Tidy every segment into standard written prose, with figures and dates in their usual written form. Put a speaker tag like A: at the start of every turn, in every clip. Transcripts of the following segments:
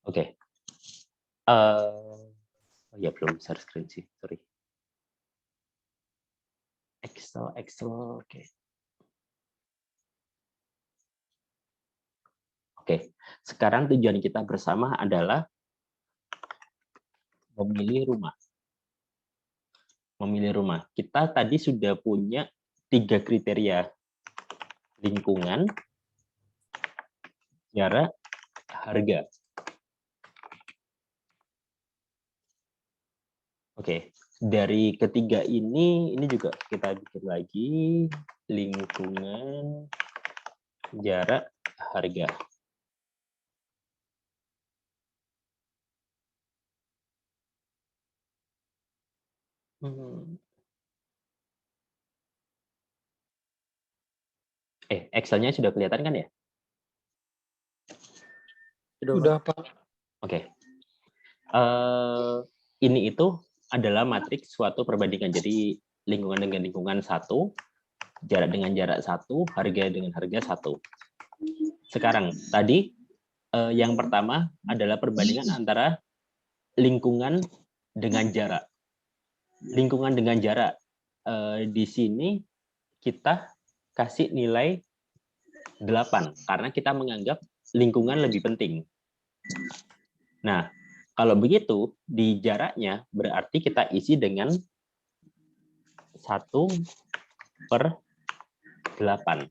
A: Oke. Oh ya belum share screen sih, sorry. Excel, oke. Oke, sekarang tujuan kita bersama adalah memilih rumah. Memilih rumah. Kita tadi sudah punya 3 kriteria. Lingkungan, jarak, harga. Oke, dari ketiga ini juga kita bikin lagi lingkungan, jarak, harga. Excel-nya sudah kelihatan kan ya?
B: Sudah, Pak.
A: Oke. Ini itu adalah matriks suatu perbandingan. Jadi lingkungan dengan lingkungan 1, jarak dengan jarak 1, harga dengan harga 1. Sekarang, tadi yang pertama adalah perbandingan antara lingkungan dengan jarak. Lingkungan dengan jarak. Di sini kita kasih nilai 8, karena kita menganggap lingkungan lebih penting. Nah, kalau begitu, di jaraknya berarti kita isi dengan 1/8.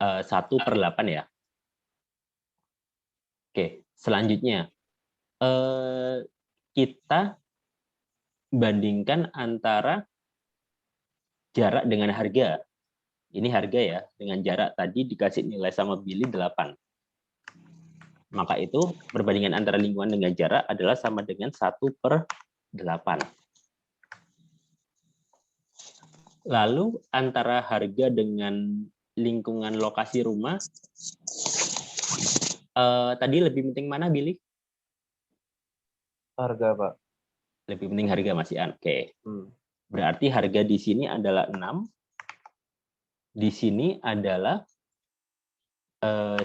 A: Uh, 1/8 ya. Oke, selanjutnya kita bandingkan antara jarak dengan harga. Ini harga ya, dengan jarak tadi dikasih nilai sama Billy 8. Maka itu perbandingan antara lingkungan dengan jarak adalah sama dengan 1/8. Lalu antara harga dengan lingkungan lokasi rumah, tadi lebih penting mana, Billy?
B: Harga, Pak.
A: Lebih penting harga, Mas Ian. Oke. Berarti harga di sini adalah 6. Di sini adalah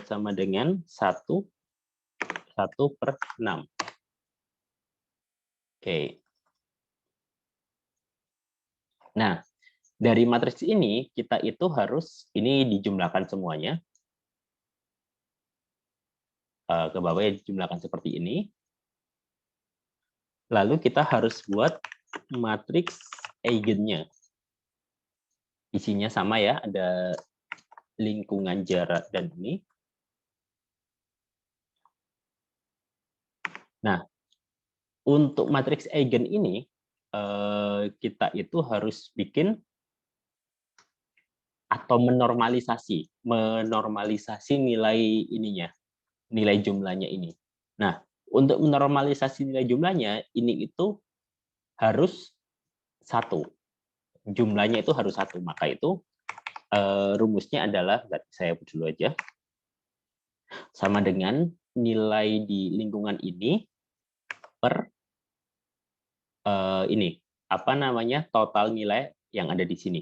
A: sama dengan 1/6. Oke. Nah, dari matriks ini, kita itu harus, ini dijumlahkan semuanya. Ke bawah ya dijumlahkan seperti ini. Lalu kita harus buat matriks eigennya. Isinya sama ya, ada lingkungan, jarak, dan ini. Nah, untuk matriks eigen ini, kita itu harus bikin atau menormalisasi nilai ininya, nilai jumlahnya ini. Nah, untuk menormalisasi nilai jumlahnya, ini itu harus 1. Jumlahnya itu harus 1. Maka itu rumusnya adalah, saya buat dulu aja, sama dengan nilai di lingkungan ini per ini, apa namanya, total nilai yang ada di sini.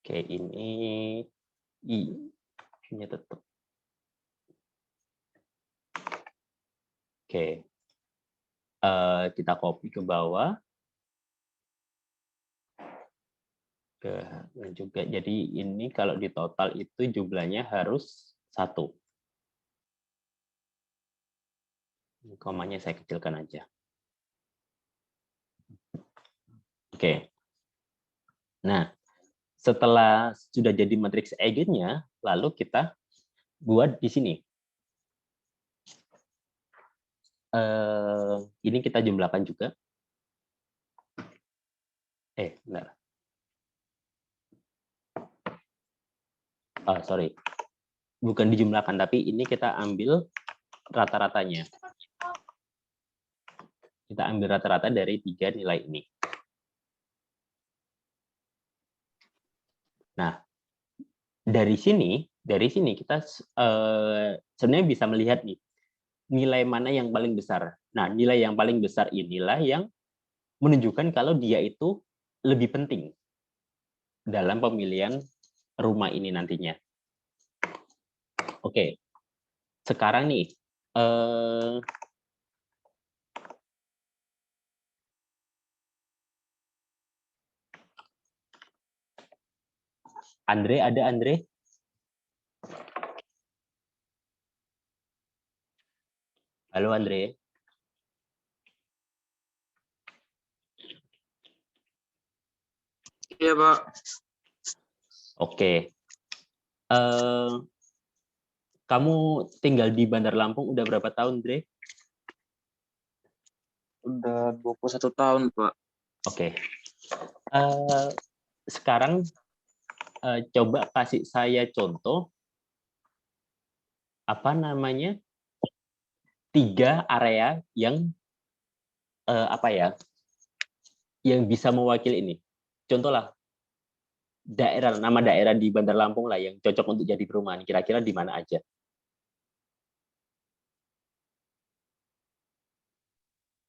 A: Oke, ini I-nya tetap. Oke, kita copy ke bawah. Juga, jadi ini kalau di total itu jumlahnya harus 1. Komanya saya kecilkan aja. Oke. Nah, setelah sudah jadi matriks eigennya, lalu kita buat di sini. Ini kita jumlahkan juga. Bentar. Sorry. Bukan dijumlahkan, tapi ini kita ambil rata-ratanya. Kita ambil rata-rata dari 3 nilai ini. Nah, dari sini kita sebenarnya bisa melihat nih, nilai mana yang paling besar. Nah, nilai yang paling besar inilah yang menunjukkan kalau dia itu lebih penting dalam pemilihan rumah ini nantinya. Oke, sekarang nih, Andre, ada Andre? Halo Andre.
B: Iya, Pak.
A: Oke. Kamu tinggal di Bandar Lampung udah berapa tahun, Andre?
B: Udah 21 tahun, Pak.
A: Oke. Sekarang coba kasih saya contoh apa namanya 3 area yang apa ya yang bisa mewakili ini. Contohlah nama daerah di Bandar Lampung lah yang cocok untuk jadi perumahan. Kira-kira di mana aja?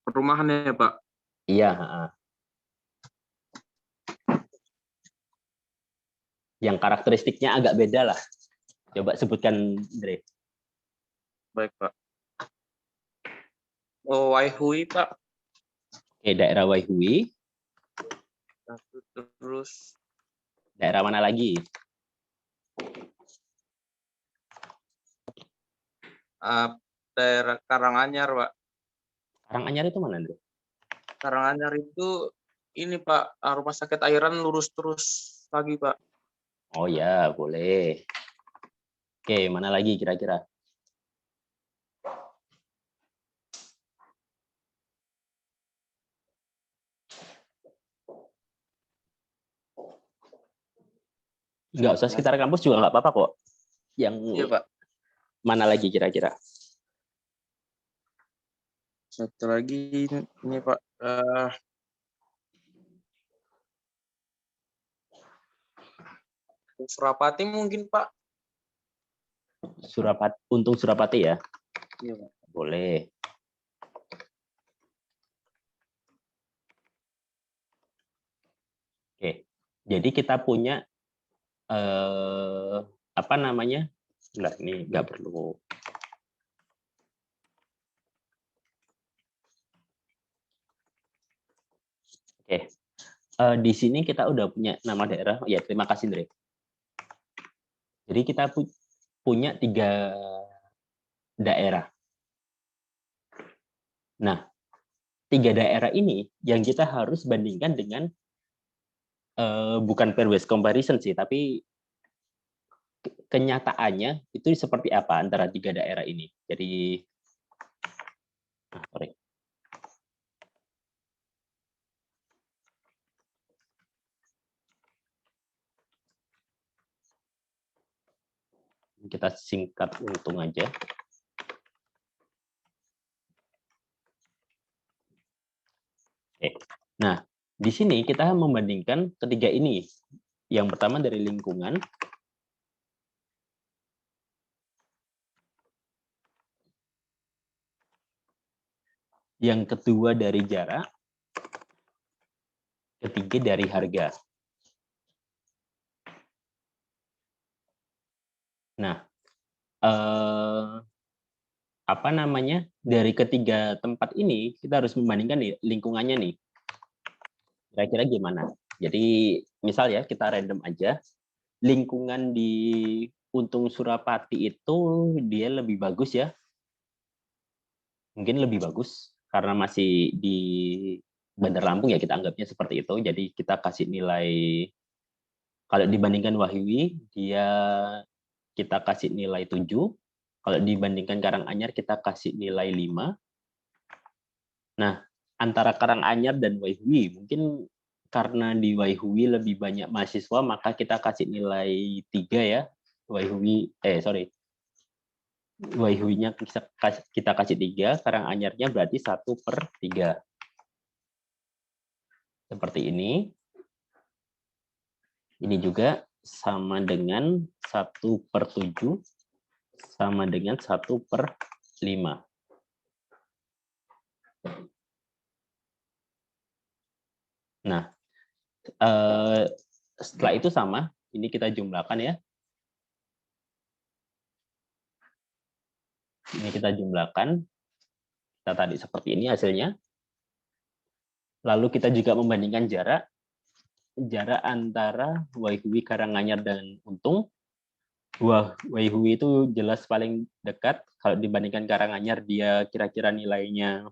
B: Perumahan ya, Pak?
A: Iya. Yang karakteristiknya agak beda lah. Coba sebutkan, Andre.
B: Baik, Pak. Oh, Waihui, Pak.
A: Oke, daerah Waihui.
B: Terus
A: Daerah mana lagi?
B: daerah Karanganyar, Pak.
A: Karanganyar itu mana, Andre?
B: Karanganyar itu ini, Pak, rumah sakit Airan lurus terus lagi, Pak.
A: Oh ya, boleh. Oke, mana lagi kira-kira? Nggak usah sekitar kampus juga nggak apa-apa kok. Yang
B: Iya, Pak.
A: mana lagi kira-kira?
B: Satu lagi ini, Pak. Surapati mungkin, Pak.
A: Untung Surapati ya?
B: Iya, Pak.
A: Boleh. Oke, jadi kita punya apa namanya? Enggak, ini nggak perlu. Oke, di sini kita udah punya nama daerah. Ya, terima kasih, Andre. Jadi kita punya 3 daerah. Nah, 3 daerah ini yang kita harus bandingkan dengan bukan pair wise comparison sih, tapi kenyataannya itu seperti apa antara 3 daerah ini. Jadi, sorry. Kita singkat untung aja. Oke. Nah, di sini kita membandingkan ketiga ini. Yang pertama dari lingkungan, yang kedua dari jarak, ketiga dari harga. Nah, apa namanya? Dari ketiga tempat ini kita harus membandingkan nih lingkungannya nih. Kira-kira gimana? Jadi, misal ya kita random aja. Lingkungan di Untung Surapati itu dia lebih bagus ya. Mungkin lebih bagus karena masih di Bandar Lampung ya, kita anggapnya seperti itu. Jadi kita kasih nilai, kalau dibandingkan Wahyui dia kita kasih nilai 7. Kalau dibandingkan Karanganyar kita kasih nilai 5. Nah, antara Karanganyar dan Wahyui mungkin karena di Wahyui lebih banyak mahasiswa maka kita kasih nilai 3 ya. Waihui-nya kita kasih 3, Karanganyarnya berarti 1/3. Seperti ini. Ini juga sama dengan 1/7, sama dengan 1/5. Nah, Setelah itu sama, ini kita jumlahkan ya. Ini kita jumlahkan. Kita tadi seperti ini hasilnya. Lalu kita juga membandingkan jarak antara Waihui Karanganyar dan Untung. Waihui itu jelas paling dekat. Kalau dibandingkan Karanganyar, dia kira-kira nilainya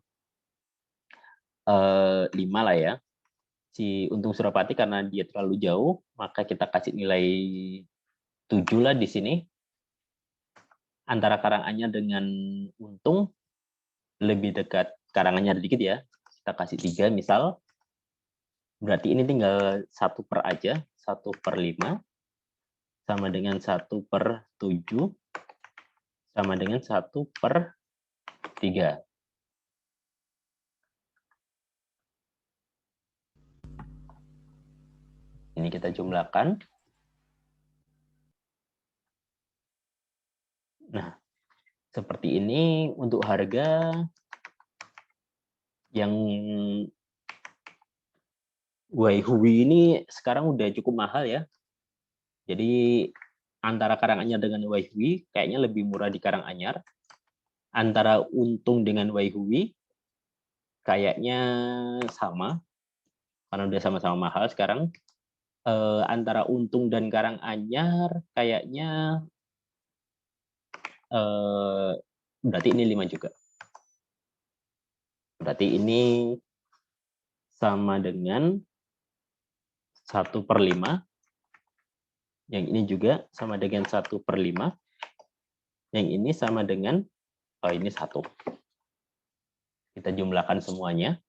A: 5 lah ya. Si Untung Surapati karena dia terlalu jauh, maka kita kasih nilai 7 lah di sini. Antara Karanganyar dengan Untung, lebih dekat Karanganyar dikit ya. Kita kasih 3 misal. Berarti ini tinggal 1 per aja. 1/5 sama dengan 1/7 sama dengan 1/3. Ini kita jumlahkan. Nah, seperti ini untuk harga yang Waihui ini sekarang udah cukup mahal ya. Jadi antara Karanganyar dengan Waihui kayaknya lebih murah di Karanganyar. Antara Untung dengan Waihui kayaknya sama karena udah sama-sama mahal sekarang. Antara Untung dan Karanganyar kayaknya berarti ini 5 juga. Berarti ini sama dengan 1/5. Yang ini juga sama dengan 1/5. Yang ini sama dengan, ini 1. Kita jumlahkan semuanya.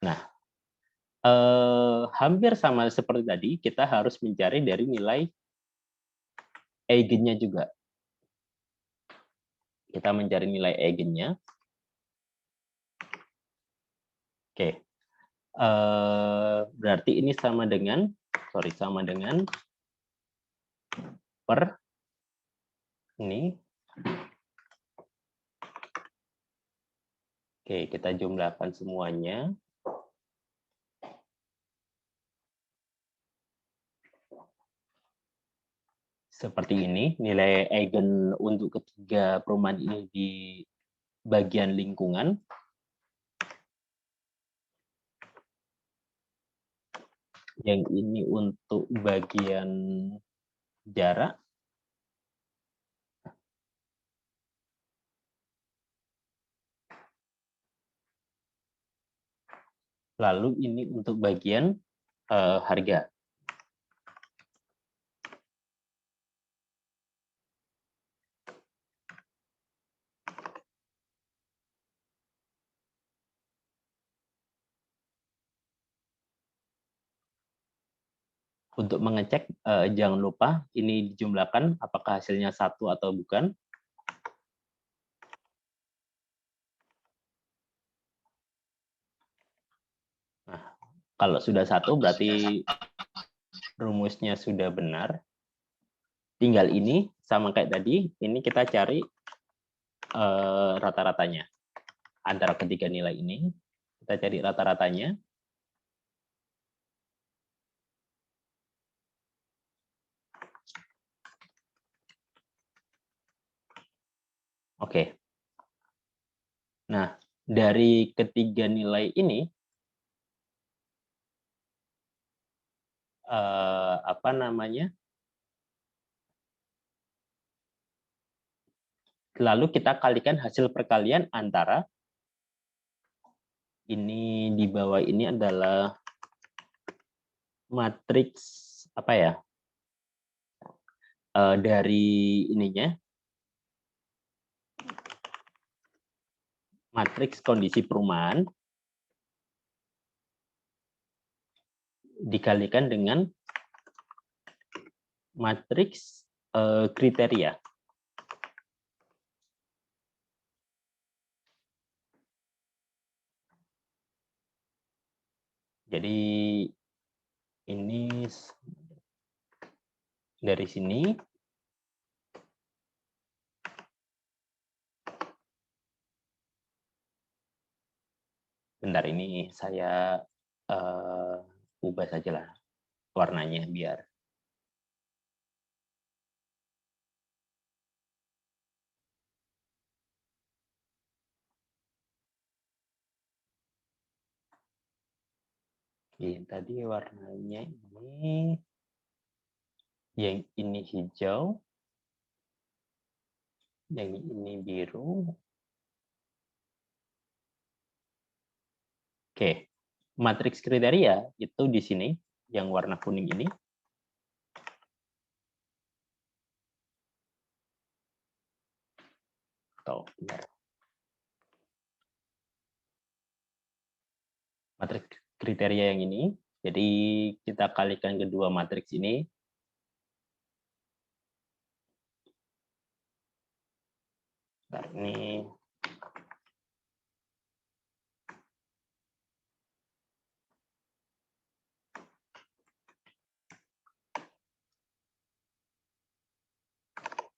A: Nah, hampir sama seperti tadi, kita harus mencari dari nilai eigennya juga. Kita mencari nilai eigennya. Oke. Berarti ini sama dengan per ini. Oke, kita jumlahkan semuanya. Seperti ini, nilai eigen untuk ketiga perumahan ini di bagian lingkungan. Yang ini untuk bagian jarak. Lalu ini untuk bagian harga. Untuk mengecek, jangan lupa ini dijumlahkan apakah hasilnya 1 atau bukan. Nah, kalau sudah 1 berarti rumusnya sudah benar. Tinggal ini sama kayak tadi, ini kita cari rata-ratanya. Antara ketiga nilai ini, kita cari rata-ratanya. Oke. Nah, dari ketiga nilai ini, lalu kita kalikan hasil perkalian antara ini di bawah ini adalah matriks dari ininya, matriks kondisi perumahan dikalikan dengan matriks kriteria. Jadi ini dari sini Bentar, ini saya ubah saja lah warnanya biar. Oke, tadi warnanya ini, yang ini hijau, yang ini biru. Oke, matriks kriteria itu di sini, yang warna kuning ini. Benar. Matriks kriteria yang ini, jadi kita kalikan kedua matriks ini. Bentar, ini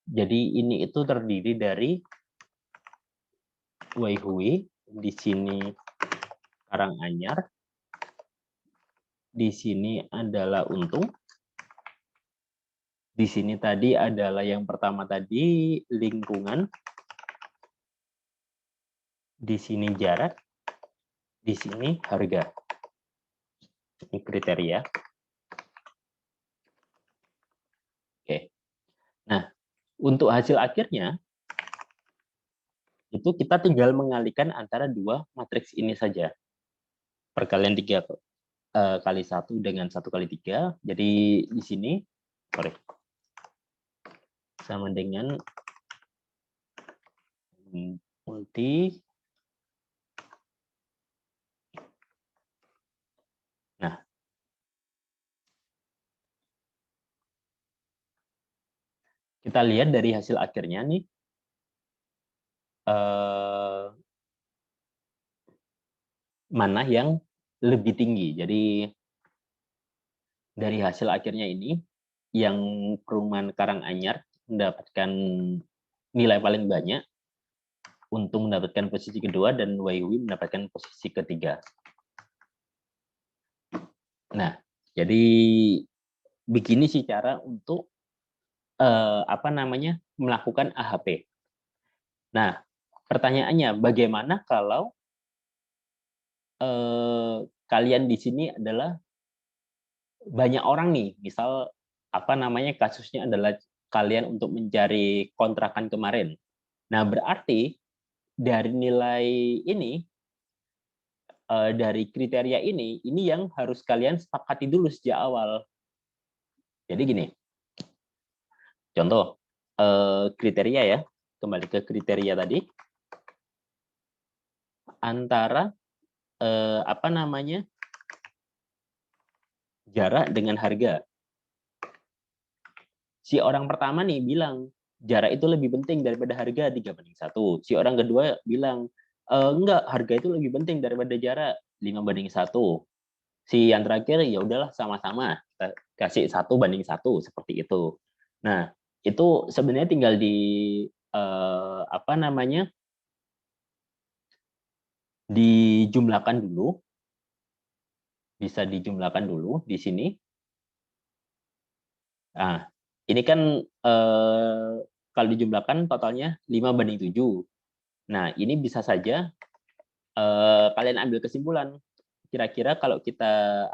A: jadi ini itu terdiri dari Waihui, di sini Karanganyar, di sini adalah Untung, di sini tadi adalah yang pertama tadi lingkungan, di sini jarak, di sini harga. Ini kriteria. Oke. Nah, untuk hasil akhirnya itu kita tinggal mengalihkan antara dua matriks ini saja. Perkalian 3 kali 1 dengan 1 kali 3. Jadi di sini sama dengan multi. Nah, kita lihat dari hasil akhirnya nih, mana yang lebih tinggi. Jadi dari hasil akhirnya ini, yang perumahan Karanganyar mendapatkan nilai paling banyak, Untung mendapatkan posisi kedua, dan Waihui mendapatkan posisi ketiga. Nah, jadi begini sih cara untuk melakukan AHP. Nah, pertanyaannya, bagaimana kalau kalian di sini adalah banyak orang nih, misal kasusnya adalah kalian untuk mencari kontrakan kemarin. Nah, berarti dari nilai ini, dari kriteria ini yang harus kalian sepakati dulu sejak awal. Jadi gini, contoh kriteria ya, kembali ke kriteria tadi, antara jarak dengan harga. Si orang pertama nih bilang jarak itu lebih penting daripada harga 3:1. Si orang kedua bilang enggak, harga itu lebih penting daripada jarak 5:1. Si yang terakhir ya udahlah sama-sama, kita kasih 1:1 seperti itu. Nah, itu sebenarnya tinggal di dijumlahkan dulu. Bisa dijumlahkan dulu di sini. Nah, ini kan kalau dijumlahkan totalnya 5:7. Nah, ini bisa saja kalian ambil kesimpulan. Kira-kira kalau kita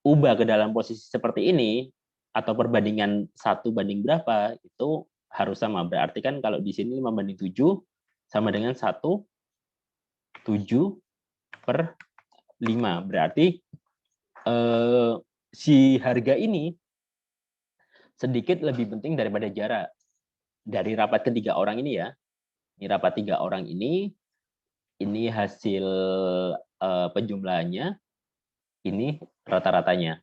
A: ubah ke dalam posisi seperti ini, atau perbandingan 1 banding berapa, itu harus sama. Berarti kan kalau di sini 5:7 sama dengan 1/7/5. Berarti si harga ini sedikit lebih penting daripada jarak. Dari rapat ketiga orang ini ya, ini rapat 3 orang ini hasil penjumlahannya, ini rata-ratanya.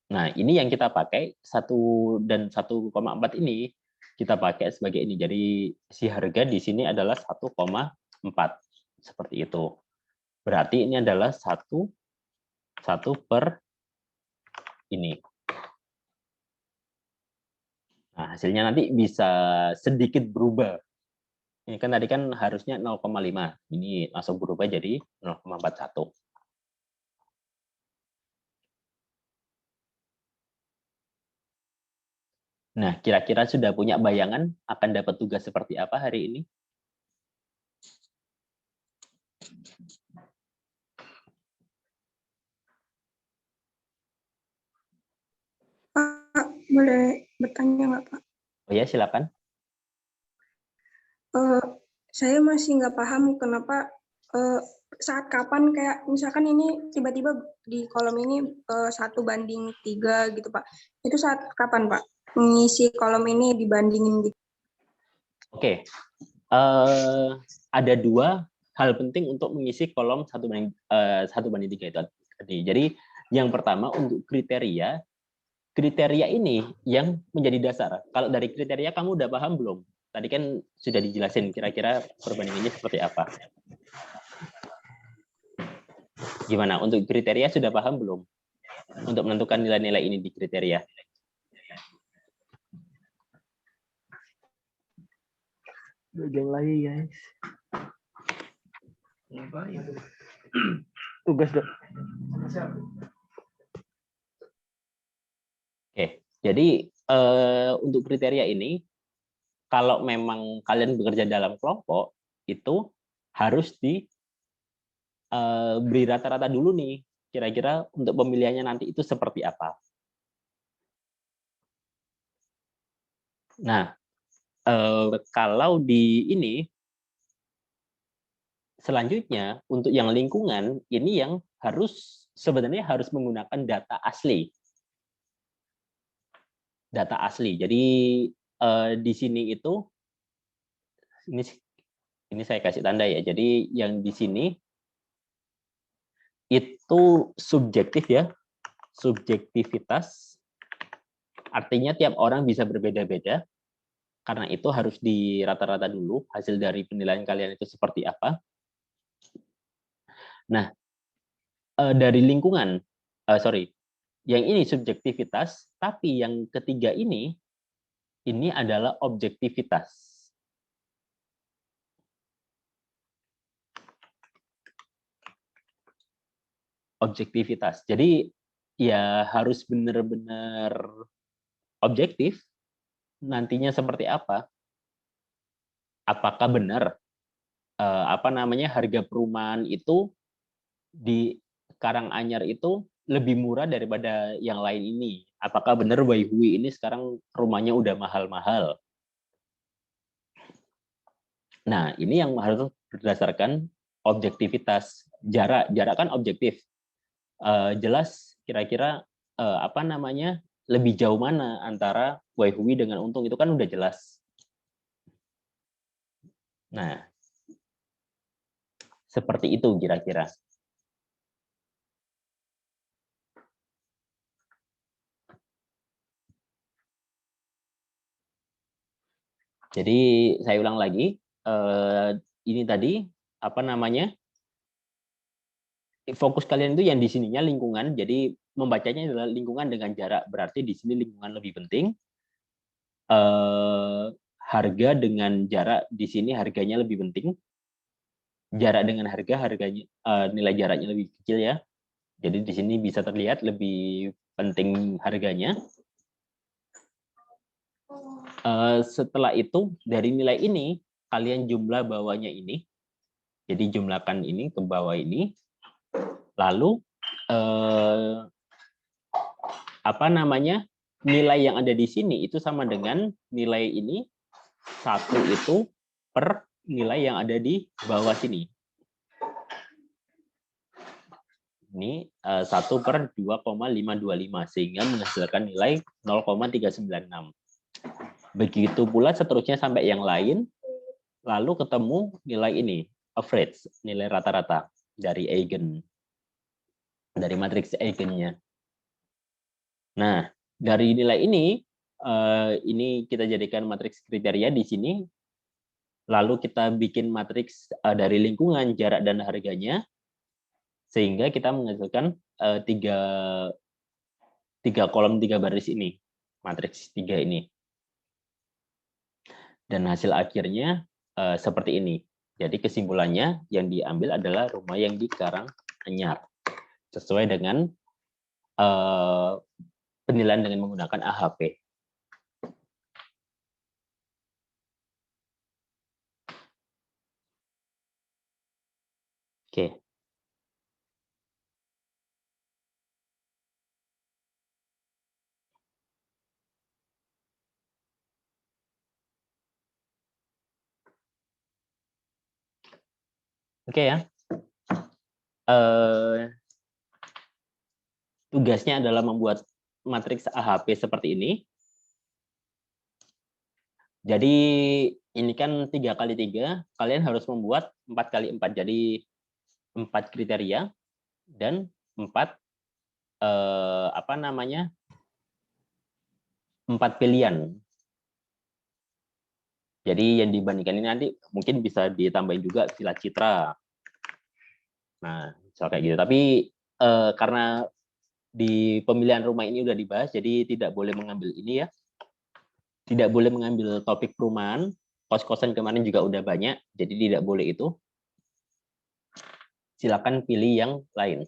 A: Nah, ini yang kita pakai 1 dan 1,4 ini kita pakai sebagai ini. Jadi si harga di sini adalah 1,4 seperti itu. Berarti ini adalah 1 per ini. Nah, hasilnya nanti bisa sedikit berubah. Ini kan tadi kan harusnya 0,5. Ini langsung berubah jadi 0,41. Nah, kira-kira sudah punya bayangan akan dapat tugas seperti apa hari ini?
C: Pak, boleh bertanya nggak, Pak?
A: Oh ya, silakan.
C: Saya masih nggak paham kenapa saat kapan kayak misalkan ini tiba-tiba di kolom ini 1:3 gitu, Pak. Itu saat kapan, Pak? Mengisi kolom ini dibandingin gitu.
A: Oke. Ada dua hal penting untuk mengisi kolom 1:3 itu tadi. Jadi yang pertama untuk kriteria ini yang menjadi dasar. Kalau dari kriteria kamu udah paham belum? Tadi kan sudah dijelasin kira-kira perbandingannya seperti apa. Gimana? Untuk kriteria sudah paham belum? Untuk menentukan nilai-nilai ini di kriteria.
D: Jam lagi guys. Tugas dok.
A: Oke, jadi untuk kriteria ini, kalau memang kalian bekerja dalam kelompok, itu harus beri rata-rata dulu nih, kira-kira untuk pemilihannya nanti itu seperti apa. Nah, kalau di ini, selanjutnya untuk yang lingkungan, ini yang sebenarnya harus menggunakan data asli. Data asli. Jadi di sini itu, ini saya kasih tanda ya. Jadi yang di sini itu subjektif ya, subjektivitas. Artinya tiap orang bisa berbeda-beda. Karena itu harus di rata-rata dulu hasil dari penilaian kalian itu seperti apa. Nah, dari lingkungan, yang ini subjektivitas, tapi yang ketiga ini adalah objektivitas. Objektivitas. Jadi ya harus benar-benar objektif. Nantinya seperti apa? Apakah benar harga perumahan itu di Karanganyar itu lebih murah daripada yang lain ini? Apakah benar Waihui ini sekarang rumahnya udah mahal-mahal? Nah, ini yang harus berdasarkan objektivitas. Jarak kan objektif. Jelas kira-kira lebih jauh mana antara Waihui dengan Untung, itu kan udah jelas. Nah, seperti itu kira-kira. Jadi saya ulang lagi, ini tadi fokus kalian itu yang di sininya lingkungan. Jadi membacanya adalah lingkungan dengan jarak. Berarti di sini lingkungan lebih penting. Harga dengan jarak di sini harganya lebih penting. Jarak dengan harganya nilai jaraknya lebih kecil ya. Jadi di sini bisa terlihat lebih penting harganya. Setelah itu dari nilai ini kalian jumlah bawahnya ini. Jadi jumlahkan ini ke bawah ini. Lalu nilai yang ada di sini itu sama dengan nilai ini 1 itu per nilai yang ada di bawah sini. Ini 1 per 2,525 sehingga menghasilkan nilai 0,396. Begitu pula seterusnya sampai yang lain, lalu ketemu nilai ini, average, nilai rata-rata dari eigen, dari matriks eigennya. Nah, dari nilai ini kita jadikan matriks kriteria di sini, lalu kita bikin matriks dari lingkungan, jarak, dan harganya, sehingga kita menghasilkan tiga kolom 3 baris ini, matriks 3 ini. Dan hasil akhirnya seperti ini. Jadi kesimpulannya yang diambil adalah rumah yang di Karanganyar sesuai dengan penilaian dengan menggunakan AHP. Oke. Oke ya. Tugasnya adalah membuat matriks AHP seperti ini. Jadi ini kan 3x3, kalian harus membuat 4x4. Jadi 4 kriteria dan 4 4 pilihan. Jadi yang dibandingkan ini nanti mungkin bisa ditambahin juga sila citra. Nah, misal kayak gitu. Tapi karena di pemilihan rumah ini udah dibahas, jadi tidak boleh mengambil ini ya. Tidak boleh mengambil topik perumahan. Kos-kosan kemarin juga udah banyak, jadi tidak boleh itu. Silakan pilih yang lain.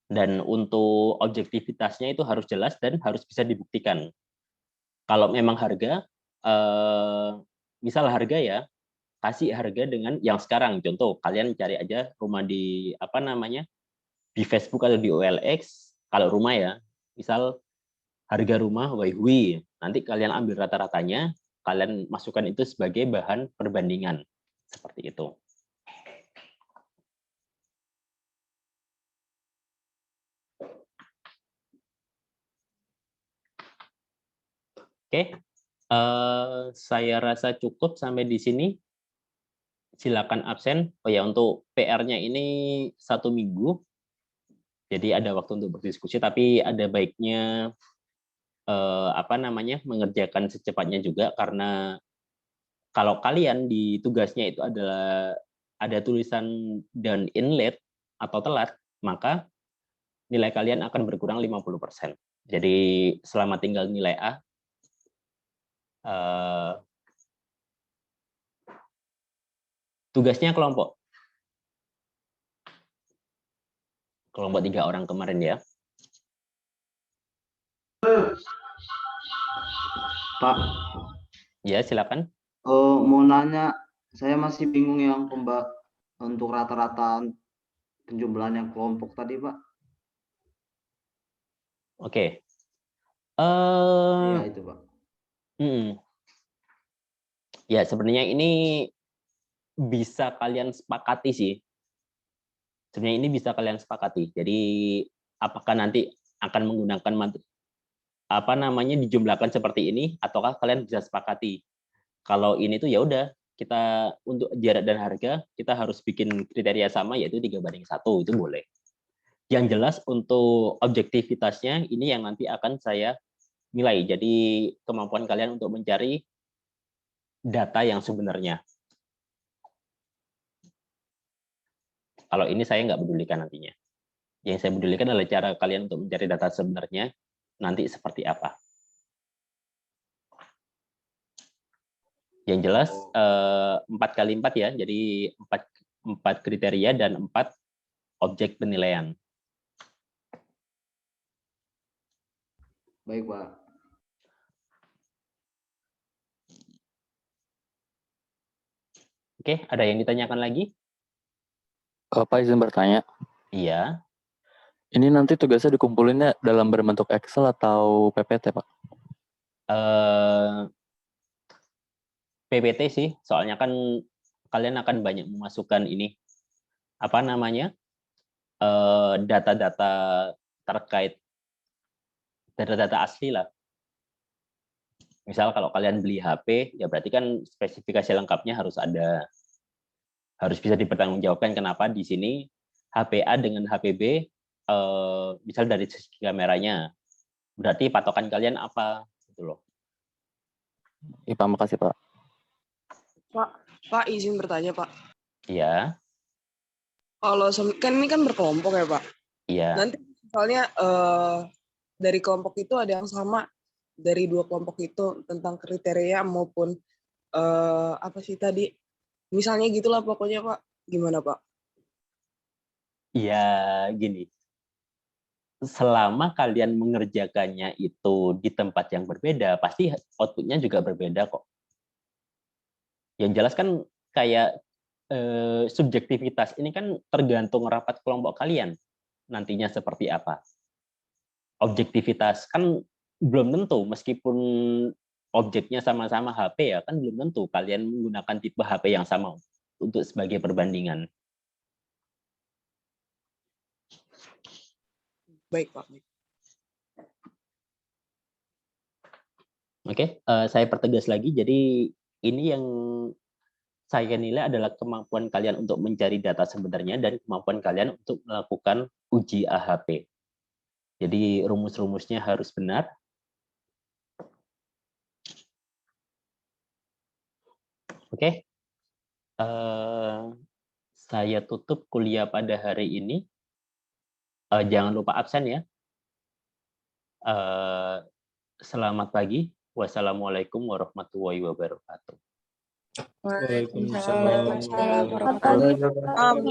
A: Dan untuk objektivitasnya itu harus jelas dan harus bisa dibuktikan. Kalau memang harga, misal harga ya, kasih harga dengan yang sekarang. Contoh, kalian cari aja rumah di di Facebook atau di OLX. Kalau rumah ya, misal harga rumah Waihui, nanti kalian ambil rata-ratanya, kalian masukkan itu sebagai bahan perbandingan. Seperti itu. Oke, saya rasa cukup sampai di sini. Silakan absen. Oh ya, untuk PR-nya ini 1 minggu. Jadi ada waktu untuk berdiskusi, tapi ada baiknya mengerjakan secepatnya juga, karena kalau kalian di tugasnya itu adalah ada tulisan dan inlet atau telat, maka nilai kalian akan berkurang 50%. Jadi selama tinggal nilai A, tugasnya kelompok 3 orang kemarin ya.
E: Pak,
A: Ya, silakan.
E: mau nanya, saya masih bingung yang untuk rata-rata penjumlahan yang kelompok tadi, Pak.
A: Oke.
E: Ya, itu, Pak.
A: Ya, sebenarnya ini bisa kalian sepakati sih. Sebenarnya ini bisa kalian sepakati. Jadi apakah nanti akan menggunakan dijumlahkan seperti ini, ataukah kalian bisa sepakati kalau ini tuh ya udah, kita untuk jarak dan harga kita harus bikin kriteria sama, yaitu 3:1, itu boleh. Yang jelas untuk objektivitasnya ini yang nanti akan saya nilai. Jadi kemampuan kalian untuk mencari data yang sebenarnya. Kalau ini saya nggak pedulikan nantinya. Yang saya pedulikan adalah cara kalian untuk mencari data sebenarnya nanti seperti apa. Yang jelas 4x4 ya, jadi 4 kriteria dan 4 objek penilaian.
E: Baik, Pak.
A: Oke, ada yang ditanyakan lagi?
D: Pak izin bertanya.
A: Iya.
D: Ini nanti tugasnya dikumpulinnya dalam berbentuk Excel atau PPT, Pak?
A: PPT sih, soalnya kan kalian akan banyak memasukkan ini, data-data terkait, data-data asli lah. Misal kalau kalian beli HP, ya berarti kan spesifikasi lengkapnya harus ada. Harus bisa dipertanggungjawabkan kenapa di sini HP A dengan HP B, misal dari segi kameranya. Berarti patokan kalian apa? Gitu loh.
D: Iya, Pak, makasih, Pak.
F: Pak izin bertanya, Pak.
A: Iya.
F: Kalau kan ini kan berkelompok ya, Pak.
A: Iya.
F: Nanti misalnya dari kelompok itu ada yang sama dari dua kelompok itu tentang kriteria maupun apa sih tadi? Misalnya gitulah pokoknya Pak. Gimana Pak?
A: Ya, gini. Selama kalian mengerjakannya itu di tempat yang berbeda, pasti outputnya juga berbeda kok. Yang jelas kan kayak subjektivitas ini kan tergantung rapat kelompok kalian nantinya seperti apa. Objektivitas kan belum tentu, meskipun objeknya sama-sama HP ya kan belum tentu kalian menggunakan tipe HP yang sama untuk sebagai perbandingan.
F: Baik Pak.
A: Oke, saya pertegas lagi. Jadi ini yang saya nilai adalah kemampuan kalian untuk mencari data sebenarnya dan kemampuan kalian untuk melakukan uji AHP. Jadi rumus-rumusnya harus benar. Oke, saya tutup kuliah pada hari ini. Jangan lupa absen ya. Selamat pagi. Wassalamualaikum warahmatullahi wabarakatuh.
G: Waalaikumsalam.
C: Waalaikumsalam warahmatullahi wabarakatuh.